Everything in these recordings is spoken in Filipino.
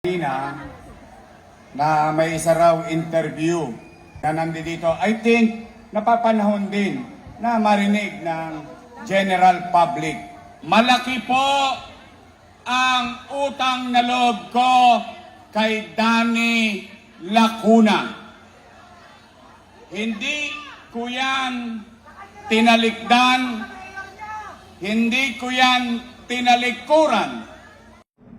Na may isa raw interview na nandito. I think napapanahon din na marinig ng general public. Malaki po ang utang na loob ko kay Danny Lacuna. Hindi ko yan tinalikdan, hindi ko yan tinalikuran.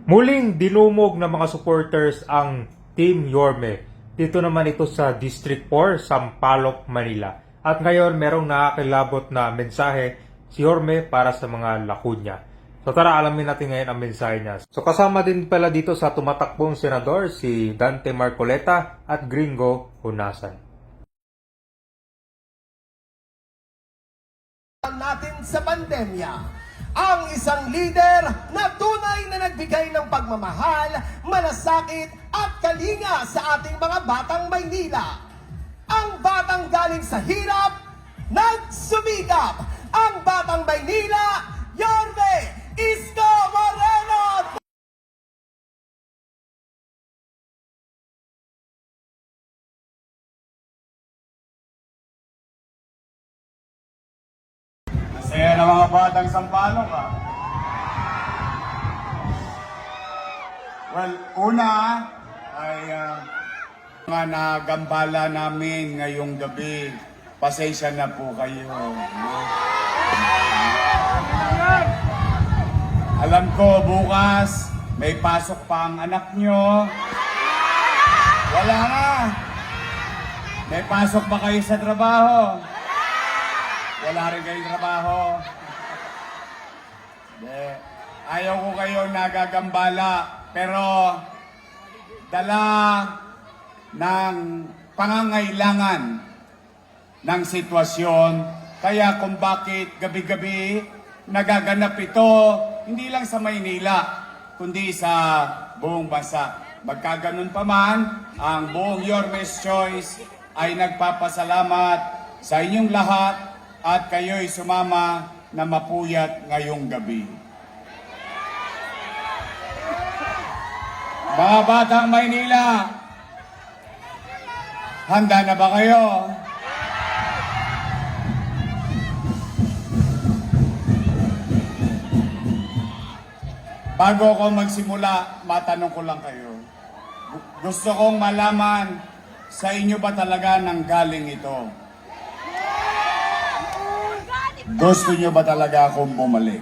Muling dinumog ng mga supporters ang Team Yorme. Dito naman ito sa District 4, Sampaloc, Manila. At ngayon merong nakakilabot na mensahe si Yorme para sa mga Lacuna. So tara, alamin natin ngayon ang mensahe niya. So kasama din pala dito sa tumatakbong senador si Dante Marcoleta at Gringo Hunasan. Natin sa pandemya. Ang isang leader na tunay na nagbigay ng pagmamahal, malasakit at kalinga sa ating mga batang Maynila. Ang batang galing sa hirap, nagsumikap. Ang batang Maynila, Yorme Isko Moreno! Masaya na mga batang Sampaloc ah. Well, una ay mga nagambala namin ngayong gabi. Pasensya na po kayo. Alam ko bukas may pasok pa ang anak nyo. Wala na. May pasok ba kayo sa trabaho? Wala rin kayong trabaho. Ayaw ko kayo nagagambala, pero dala ng pangangailangan ng sitwasyon. Kaya kung bakit gabi-gabi nagaganap ito, hindi lang sa Maynila, kundi sa buong bansa. Magkaganon pa man, ang buong Yorme's Choice ay nagpapasalamat sa inyong lahat at kayo'y sumama na mapuyat ngayong gabi. Mga batang Maynila, handa na ba kayo? Bago ako magsimula, matanong ko lang kayo. Gusto kong malaman sa inyo ba talaga nanggaling ito? Gusto nyo ba talaga akong bumalik?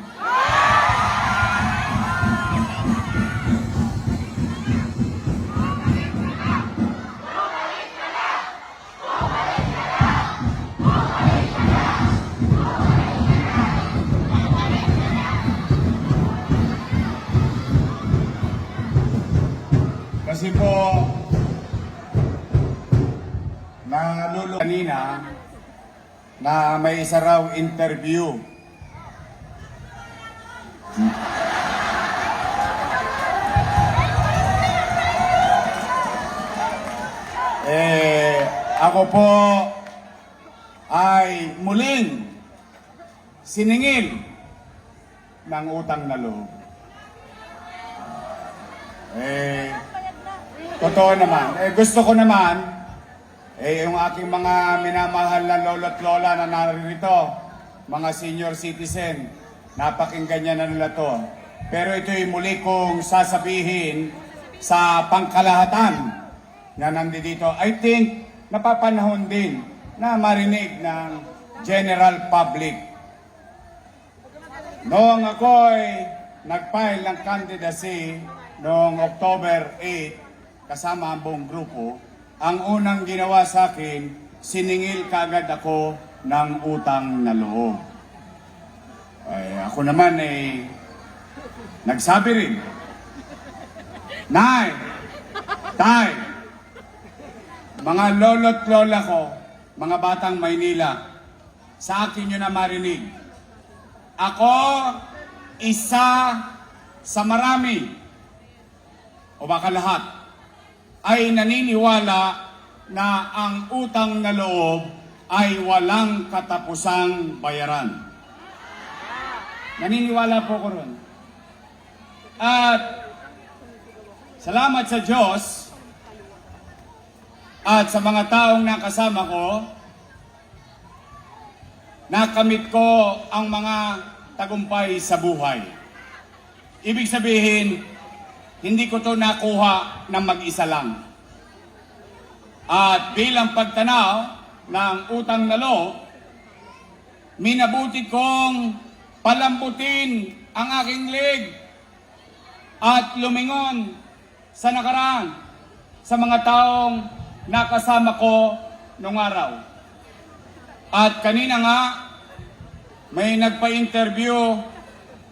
Kasi po, nalulung kanina, na may isa raw interview. Ako po ay muling siningil ng utang na loob. Totoo naman. Gusto ko naman yung aking mga minamahal na lolo't lola na naririto, mga senior citizen, napakinggan niya na nila to. Pero ito'y muli kong sasabihin sa pangkalahatan na nandito. I think napapanahon din na marinig ng general public. Noong ako'y nag-file ng candidacy noong October 8, kasama ang buong grupo, ang unang ginawa sa akin, siningil kagad ako ng utang na loob. Ako naman nagsabi rin, Nay, Tay, mga lolo't lola ko, mga batang Maynila, sa akin nyo na marinig. Ako, isa sa marami, o baka lahat, ay naniniwala na ang utang na loob ay walang katapusang bayaran. Naniniwala po ko ron. At Salamat sa Diyos at sa mga taong nakasama ko, nakamit ko ang mga tagumpay sa buhay. Ibig sabihin, hindi ko to nakuha ng mag-isa lang. At bilang pagtanaw ng utang na loob, minabuti kong palambutin ang aking leg at lumingon sa nakaraan sa mga taong nakasama ko nung araw. At kanina nga, may nagpa-interview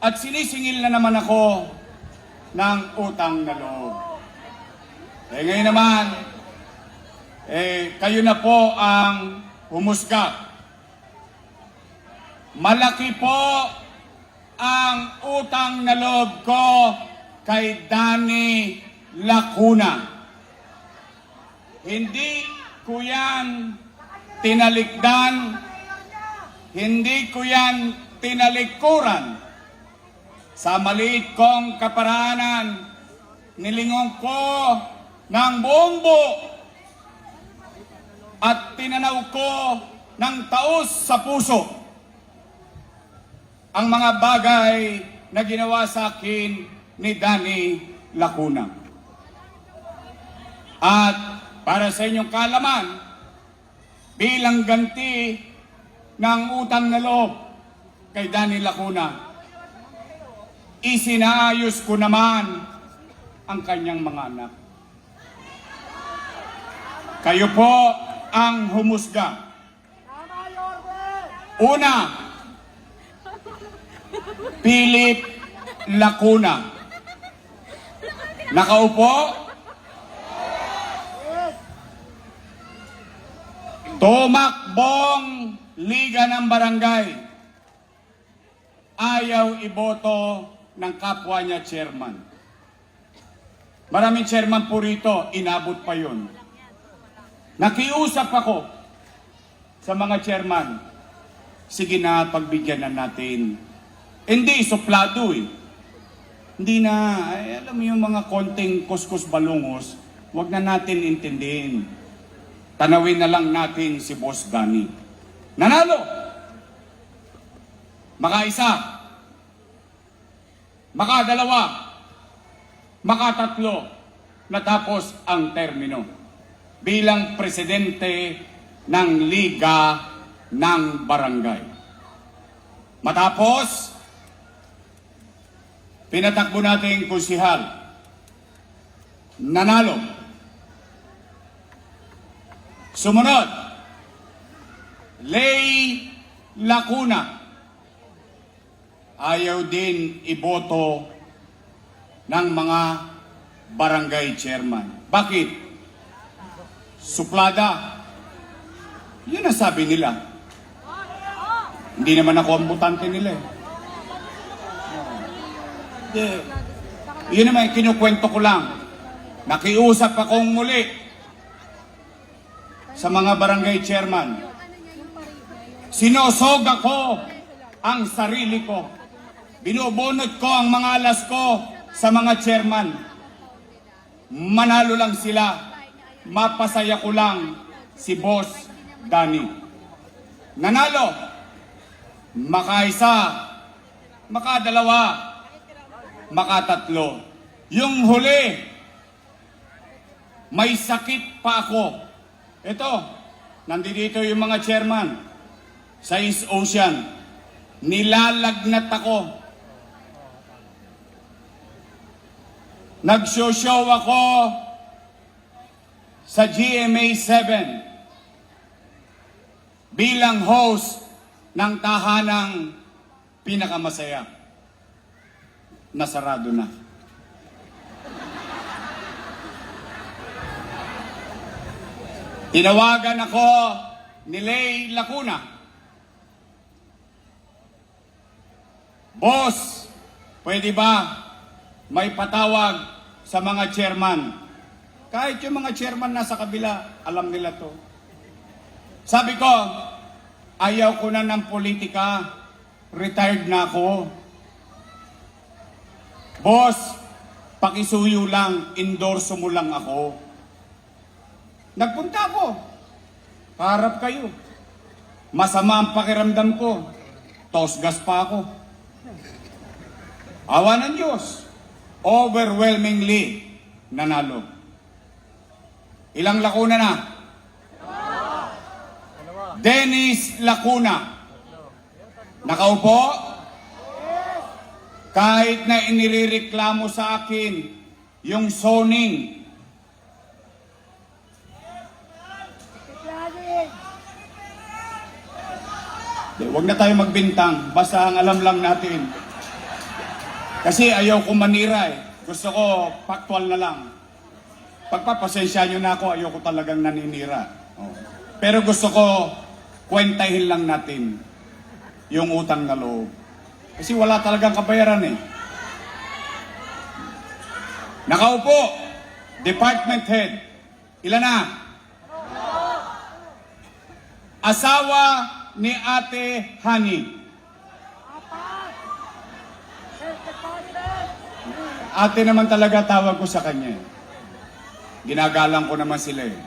at sinisingil na naman ako ng utang na loob. Ngayon naman, kayo na po ang humusga. Malaki po ang utang na loob ko kay Danny Lacuna. Hindi ko yan tinalikdan, hindi ko yan tinalikuran. Sa maliit kong kaparanan, nilingon ko ng buong buo at tinanaw ko ng taos sa puso ang mga bagay na ginawa sa akin ni Danny Lacuna. At para sa inyong kaalaman, bilang ganti ng utang na loob kay Danny Lacuna, isinaayos ko naman ang kanyang mga anak. Kayo po ang humusga. Una, Philip Lacuna. Nakaupo? Tumakbong Liga ng Barangay. Ayaw iboto ng kapwa niya chairman. Maraming chairman po rito, inabot pa yun. Nakiusap ako sa mga chairman. Sige na, pagbigyan na natin. Hindi, suplado eh. Hindi na, alam mo yung mga konting kuskus balungos, wag na natin intindihin. Tanawin na lang natin si Boss Danny. Nanalo! Makaisa, makadalawa, makatatlo, natapos ang termino bilang presidente ng Liga ng Barangay. Matapos, pinatakbo nating konsihal. Nanalo. Sumunod, Lay Lacuna. Ayaw din iboto ng mga barangay chairman. Bakit? Suplada. Yun ang sabi nila. Hindi naman ako ang butante nila eh. Yun naman, kinukwento ko lang. Nakiusap akong muli sa mga barangay chairman. Sinosog ako ang sarili ko. Binubunot ko ang mga alas ko sa mga chairman. Manalo lang sila. Mapasaya ko lang si Boss Danny. Nanalo. Makaisa. Makadalawa. Makatatlo. Yung huli, may sakit pa ako. Ito, nandito yung mga chairman sa East Ocean. Nilalagnat ako. Nag-show ako sa GMA 7 bilang host ng tahanang pinakamasaya. Nasarado na. Tinawagan ako ni Lay Lacuna. Boss, pwede ba may patawag sa mga chairman? Kahit yung mga chairman nasa kabila, alam nila to. Sabi ko, ayaw ko na ng politika. Retired na ako. Boss, Pakisuyo lang, endorso mo lang ako. Nagpunta ako. Harap kayo. Masama ang pakiramdam ko. Tosgas pa ako. Awa ng Diyos. Overwhelmingly nanalo. Ilang Lacuna na? Dennis Lacuna. Nakaupo? Kahit na inireklamo sa akin yung zoning. Huwag na tayo magbintang. Basta ang alam lang natin. Kasi ayaw ko manira eh. Gusto ko factual na lang. Pagpapasensya nyo na ako, ayaw ko talagang naninira. Oh. Pero gusto ko kwentahin lang natin yung utang na loob. Kasi wala talagang kabayaran eh. Nakaupo, department head. Ilan na? Asawa ni Ate Hani. Ate naman talaga tawag ko sa kanya. Ginagalang ko naman sila eh.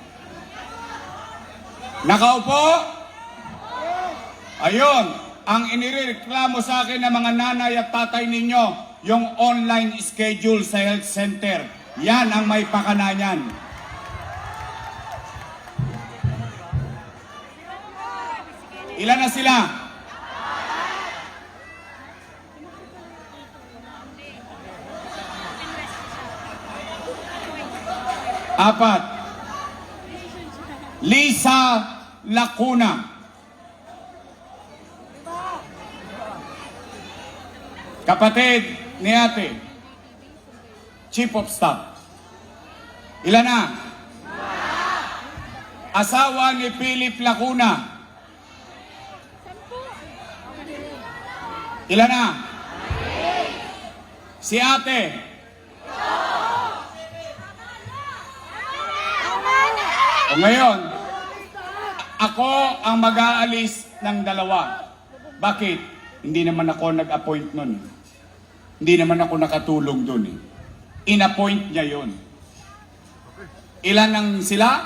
Nakaupo? Ayun. Ang inireklamo sa akin ng mga nanay at tatay ninyo, yung online schedule sa health center. Yan ang may pakana niyan. Ilan na sila? Apat. Lisa Lacuna. Kapatid ni ate. Chief of Staff. Ilan na? Asawa ni Philip Lacuna. Ilan na? Si ate. O ngayon, ako ang mag-aalis ng dalawa. Bakit? Hindi naman ako nag-appoint nun. Hindi naman ako nakatulong dun eh. In-appoint niya yun. Ilan ang sila?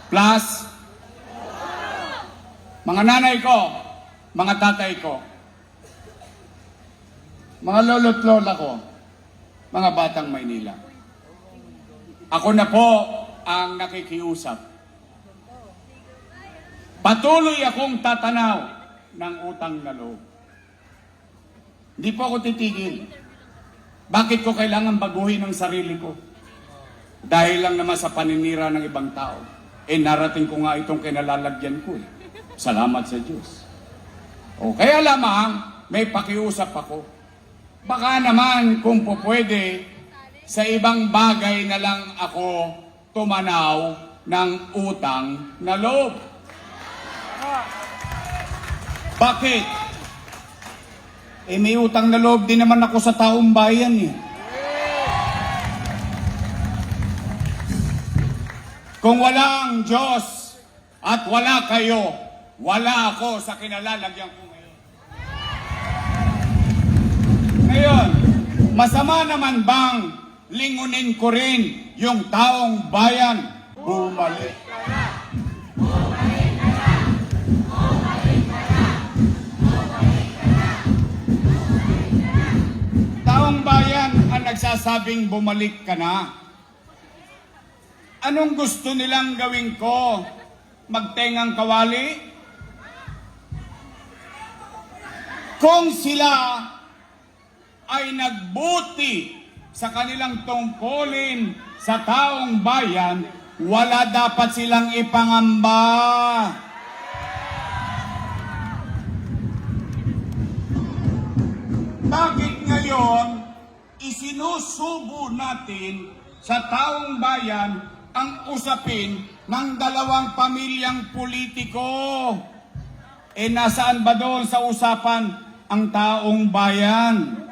Plus, mga nanay ko, mga tatay ko, mga lolo't lola ko, mga batang Maynila. Ako na po ang nakikiusap. Patuloy akong tatanaw ng utang na loob. Hindi po ako titigil. Bakit ko kailangan baguhin ang sarili ko? Dahil lang naman sa paninira ng ibang tao. Narating ko nga itong kinalalagyan ko eh. Salamat sa Diyos. O kaya lamang, may pakiusap ako. Baka naman kung po pwede, sa ibang bagay na lang ako tumanaw ng utang na loob. Bakit? May utang na loob din naman ako sa taong bayan eh. Kung wala ang Diyos at wala kayo, wala ako sa kinalalagyan ko ngayon. Ngayon, masama naman bang lingunin ko rin yung taong bayan? Bumalik. Taong bayan ang nagsasabing bumalik ka na. Anong gusto nilang gawin ko? Magtengang kawali? Kung sila ay nagbuti sa kanilang tungkulin sa taong bayan, wala dapat silang ipangamba. Bakit ngayon isinusubo natin sa taong bayan ang usapin ng dalawang pamilyang politiko? Nasaan ba doon sa usapan ang taong bayan?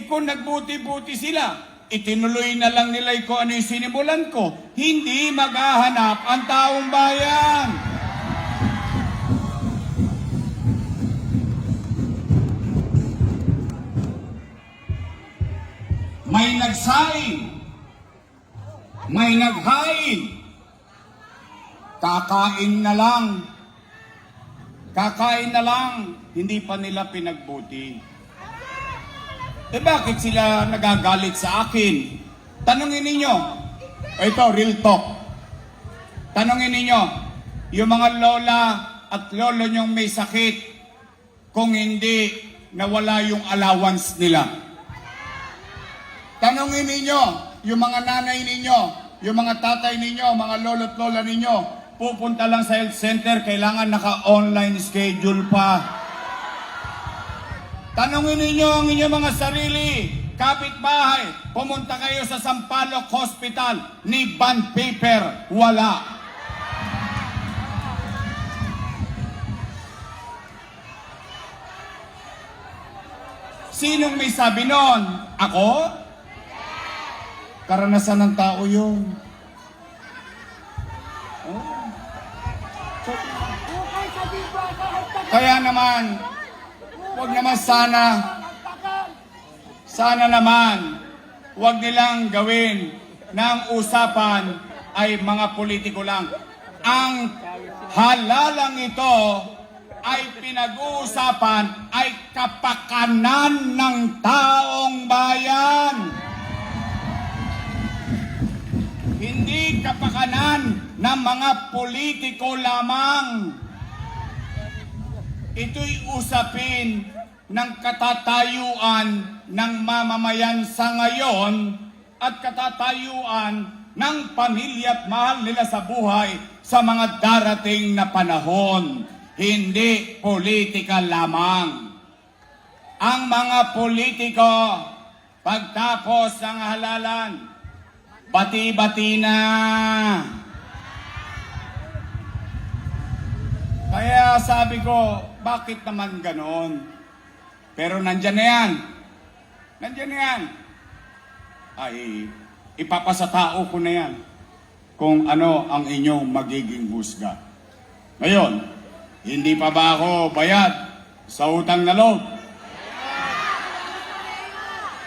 Kung nagbuti-buti sila, itinuloy na lang nila kung ano yung sinimulan ko. Hindi maghahanap ang taong bayan. may nagsaing, may naghain, kakain na lang, hindi pa nila pinagbuti. Eh bakit sila nagagalit sa akin? Tanungin ninyo, ito real talk, tanungin ninyo, yung mga lola at lolo nyong may sakit, kung hindi nawala yung allowance nila. Tanungin ninyo, yung mga nanay ninyo, yung mga tatay ninyo, mga lolo at lola ninyo, pupunta lang sa health center, kailangan naka-online schedule pa. Tanungin ninyo ang inyong mga sarili, kapitbahay, pumunta kayo sa Sampaloc Hospital, ni bond paper, wala. Sinong may sabi nun? Ako? Karanasan ng tao yun. Oh. Kaya naman, wag naman sana naman, wag nilang gawin na ang usapan ay mga politiko lang. Ang halalang ito ay pinag-uusapan ay kapakanan ng taong bayan. Hindi kapakanan ng mga politiko lamang. Ito'y usapin ng katatayuan ng mamamayan sa ngayon at katatayuan ng pamilya at mahal nila sa buhay sa mga darating na panahon. Hindi politika lamang. Ang mga politiko, pagtapos ng halalan, bati-bati na. Kaya sabi ko, bakit naman ganon? Pero nandyan na yan. Nandyan na yan. Ay, ipapasatao ko na yan kung ano ang inyong magiging husga. Ngayon, hindi pa ba ako bayad sa utang na loob?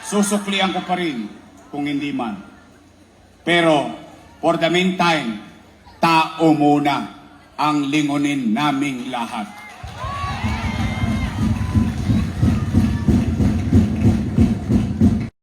Susuklian ko pa rin kung hindi man. Pero, for the meantime, tao muna ang lingunin naming lahat.